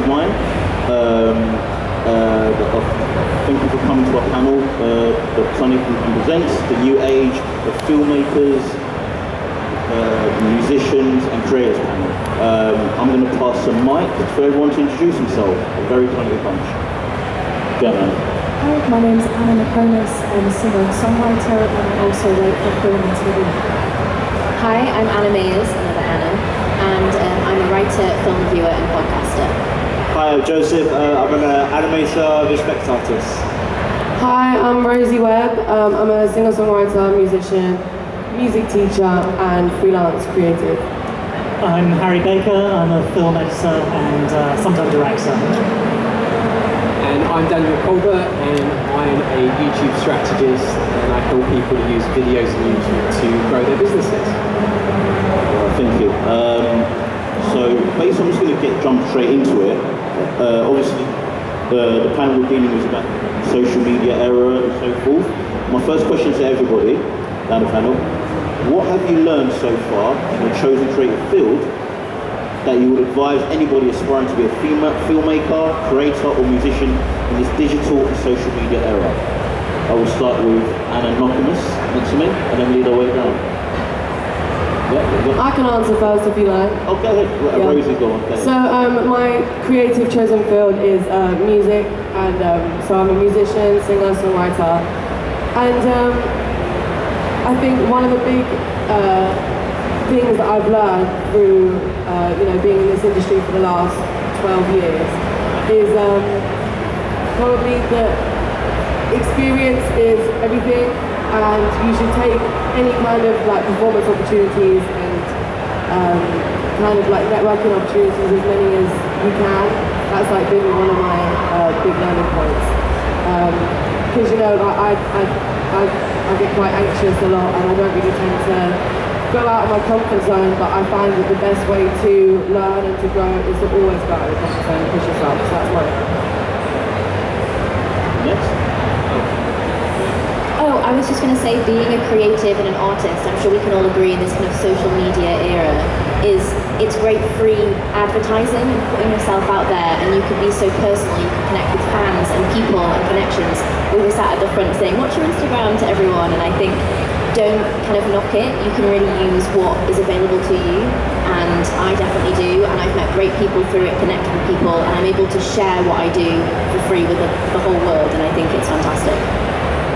of mine. Thank you for coming to our panel, the Sonic Presents, the new age of filmmakers, musicians and creators panel. I'm going to pass the mic for everyone to introduce himself, a very tiny bunch. Go on. Hi, my name's Nokomis. I'm a singer-songwriter and I also write for film and TV. Hi, I'm Anna, another Anna, and I'm a writer, film reviewer and podcaster. Hi, I'm Joseph. I'm an animator, visual effects artist. Hi, I'm Rosie Webb. I'm a singer-songwriter, musician, music teacher and freelance creative. I'm Harry Baker. I'm a film editor and sometimes director. And I'm Daniel Colbert, and I'm a YouTube strategist, and I help people to use videos on YouTube to grow their businesses. Thank you. So basically, I'm just going to jump straight into it. Obviously, the panel we're dealing with is about social media era and so forth. My first question to everybody down the panel: what have you learned so far in the chosen creative field that you would advise anybody aspiring to be a filmmaker, creator or musician in this digital and social media era? I will start with Anna Nokomis next to me and then lead our way down. I can answer first if you like. Oh, go ahead. Yeah. Rosie's go on. So my creative chosen field is music, and so I'm a musician, singer, songwriter, and I think one of the big things that I've learned through being in this industry for the last 12 years is probably that experience is everything, and you should take any kind of like performance opportunities and kind of like networking opportunities, as many as you can. That's like been one of my big learning points, because I get quite anxious a lot and I don't really tend to go out of my comfort zone, but I find that the best way to learn and to grow is to always go out of your comfort zone and push yourself. So that's my Next. Oh, I was just going to say, being a creative and an artist, I'm sure we can all agree in this kind of social media era, it's great free advertising and putting yourself out there, and you can be so personal, you can connect with fans and people and connections. We were sat at the front saying, what's your Instagram to everyone? And I think, don't kind of knock it. You can really use what is available to you, and I definitely do, and I've met great people through it, connected with people, and I'm able to share what I do for free with the whole world, and I think it's fantastic.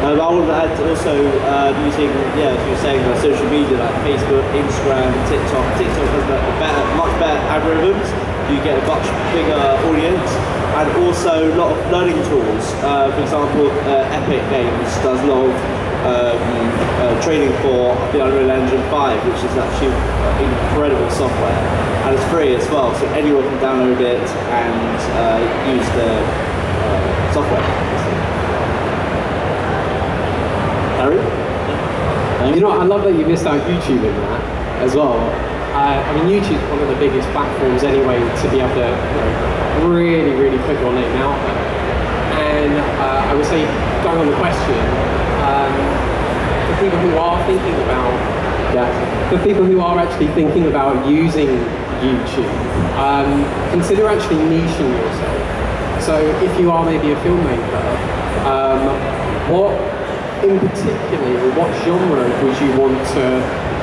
I would add also using, as you were saying, social media like Facebook, Instagram, TikTok. TikTok has much better algorithms. You get a much bigger audience, and also a lot of learning tools. For example, Epic Games does a lot of training for the Unreal Engine 5, which is actually incredible software, and it's free as well, so anyone can download it and use the software. Harry? You know what, I love that you missed out YouTube in that as well. I mean, YouTube is one of the biggest platforms anyway to be able to really, really put your name out there. And I would say, going on the question, for people who are thinking about, for people who are actually thinking about using YouTube, consider actually niching yourself. So if you are maybe a filmmaker, what in particular, what genre would you want to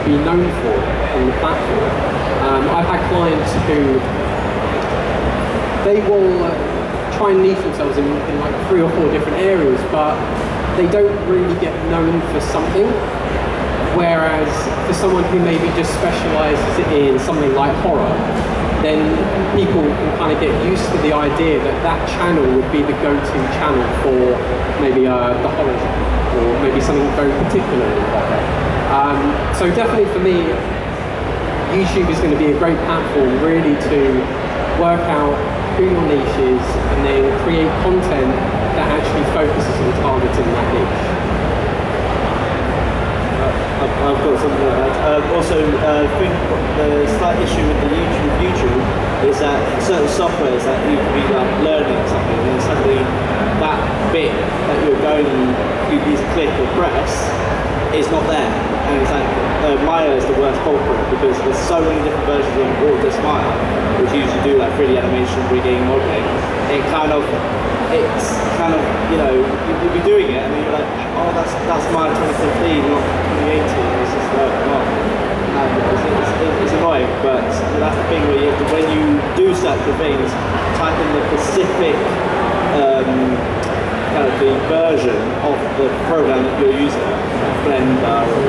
be known for on the platform? I've had clients who they will try and niche themselves in like 3 or 4 different areas, but they don't really get known for something. Whereas for someone who maybe just specialises in something like horror, then people can kind of get used to the idea that that channel would be the go-to channel for maybe the horror genre, or maybe something very particular in horror. So definitely for me, YouTube is going to be a great platform really to work out who your niche is and then create content that actually focuses on targeting that niche. I've got something like that. Also, I think the slight issue with YouTube is that certain softwares that you can be like learning something, and suddenly that bit that you're going, you need to click or press, it's not there. And it's like, Maya is the worst culprit because there's so many different versions of Water Smile, which you usually do like 3D animation, rigging, modeling. It's kind of, you know, you'll be doing it and then you're like, oh, that's Maya 2015, not 2018. It's just like, oh. It's annoying, but that's the thing where you have to, when you do search for things, type in the specific kind of the version of the program that you're using, like Blender or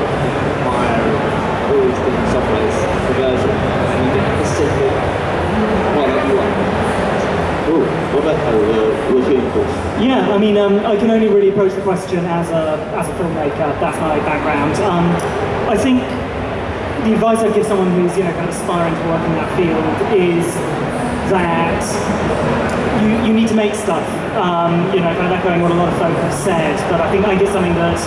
Maya or all these different softwares, the version, and you get the specific one that you want. Cool. What about what's your course? Yeah, I mean, I can only really approach the question as a filmmaker. That's my background. I think the advice I'd give someone who's, you know, kind of aspiring to work in that field is that you need to make stuff. You know, kind of echoing what a lot of folk have said, but I think it's something that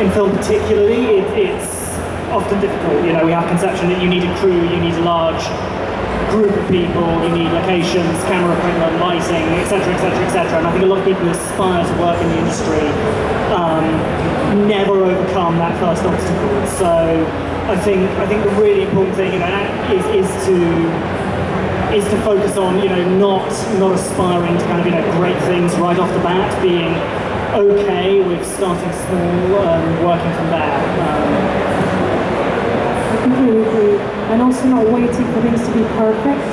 in film particularly, it's often difficult. You know, we have conception that you need a crew, you need a large group of people, you need locations, camera equipment, lighting, etc., etc., etc. And I think a lot of people who aspire to work in the industry never overcome that first obstacle. So I think the really important thing, you know, is to focus on, you know, not aspiring to kind of, you know, great things right off the bat, being okay with starting small and working from there. I completely agree. And also not waiting for things to be perfect.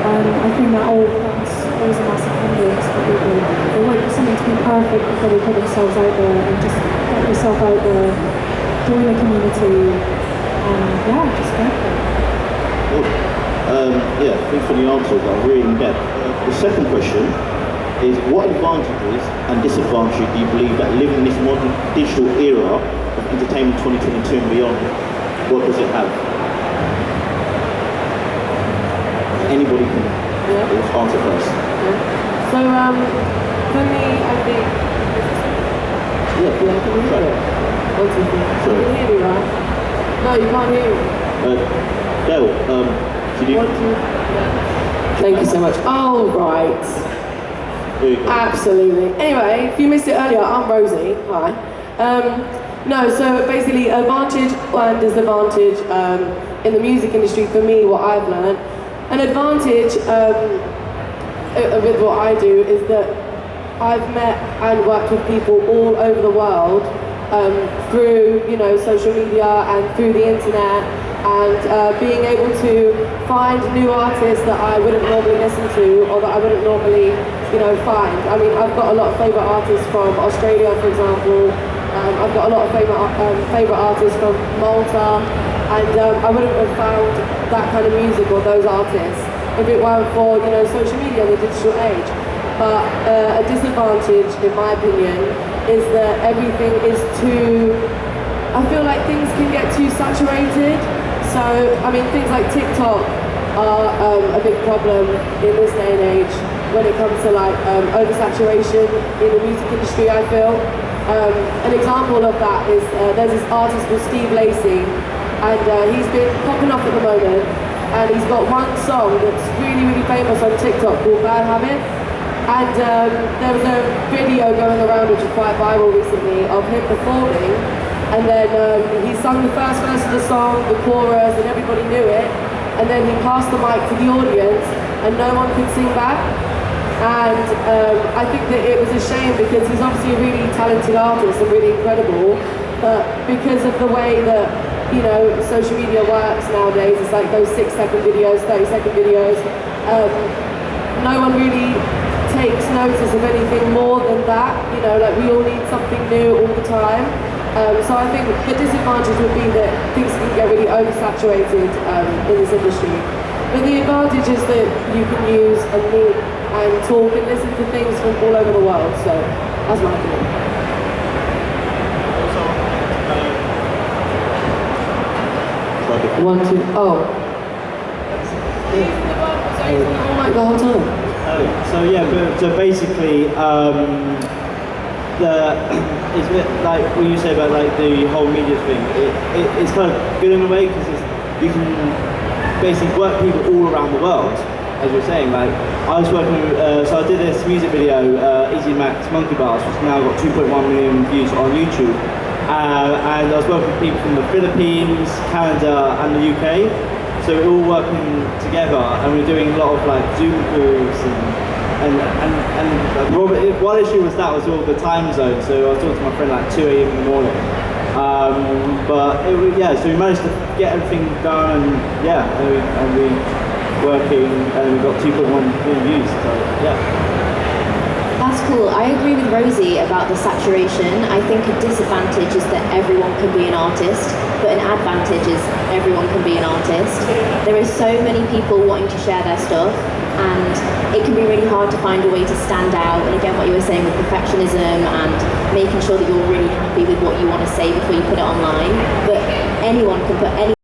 I think that that's always a massive hindrance for people. They wait for something to be perfect before they put themselves out there, and just get yourself out there, join the community, and yeah, just go for it. Cool. Yeah, thanks for the answers. I'm really in depth. The second question is, what advantages and disadvantages do you believe that living in this modern digital era of entertainment 2022 and beyond, what does it have? Anybody can answer first. So, for me, I think... Yeah, can you hear it? 1, 2, 3. Sorry. You can hear me, right? No, you can't hear me. Dale, can you... 1, 2, Thank you so much. Oh, right. There you go. Absolutely. Anyway, if you missed it earlier, I'm Rosie. Hi. No, so basically, advantage and disadvantage in the music industry, for me, what I've learned. An advantage with what I do is that I've met and worked with people all over the world through, you know, social media and through the internet, and being able to find new artists that I wouldn't normally listen to, or that I wouldn't normally, you know, find. I mean, I've got a lot of favourite artists from Australia, for example. I've got a lot of favourite artists from Malta, and I wouldn't have found that kind of music or those artists if it weren't for, you know, social media and the digital age. But a disadvantage, in my opinion, is that everything is too... I feel like things can get too saturated. So, I mean, things like TikTok are a big problem in this day and age when it comes to like oversaturation in the music industry, I feel. An example of that is there's this artist called Lacy, and he's been popping up at the moment, and he's got one song that's really, really famous on TikTok called Bad Habit. And there was a video going around which was quite viral recently of him performing, and then he sung the first verse of the song, the chorus, and everybody knew it, and then he passed the mic to the audience and no one could sing back. And I think that it was a shame, because he's obviously a really talented artist and really incredible, but because of the way that, you know, social media works nowadays, it's like those 6-second videos, 30-second videos, no one really takes notice of anything more than that. You know, like, we all need something new all the time. So I think the disadvantage would be that things can get really oversaturated in this industry. But the advantage is that you can use and meet and talk and listen to things from all over the world. So that's my opinion. One, two, oh. The whole time. So yeah, so basically, it's a bit like what you say about like the whole media thing. It's kind of good in a way, because you can basically work people all around the world, as you're saying. Like, I was working with, so I did this music video, Easy Max Monkey Bars, which now got 2.1 million views on YouTube. and I was working with people from the Philippines, Canada, and the UK. So we're all working together, and we're doing a lot of like Zoom calls and one issue was all the time zone. So I was talking to my friend like 2 a.m. in the morning. So we managed to get everything done, and we working, and we got 2.1 million views. So yeah. That's cool. I agree with Rosie about the saturation. I think a disadvantage is that everyone can be an artist, but an advantage is everyone can be an artist. There are so many people wanting to share their stuff, and it can be really hard to find a way to stand out. And again, what you were saying with perfectionism and making sure that you're really happy with what you want to say before you put it online. But anyone can put any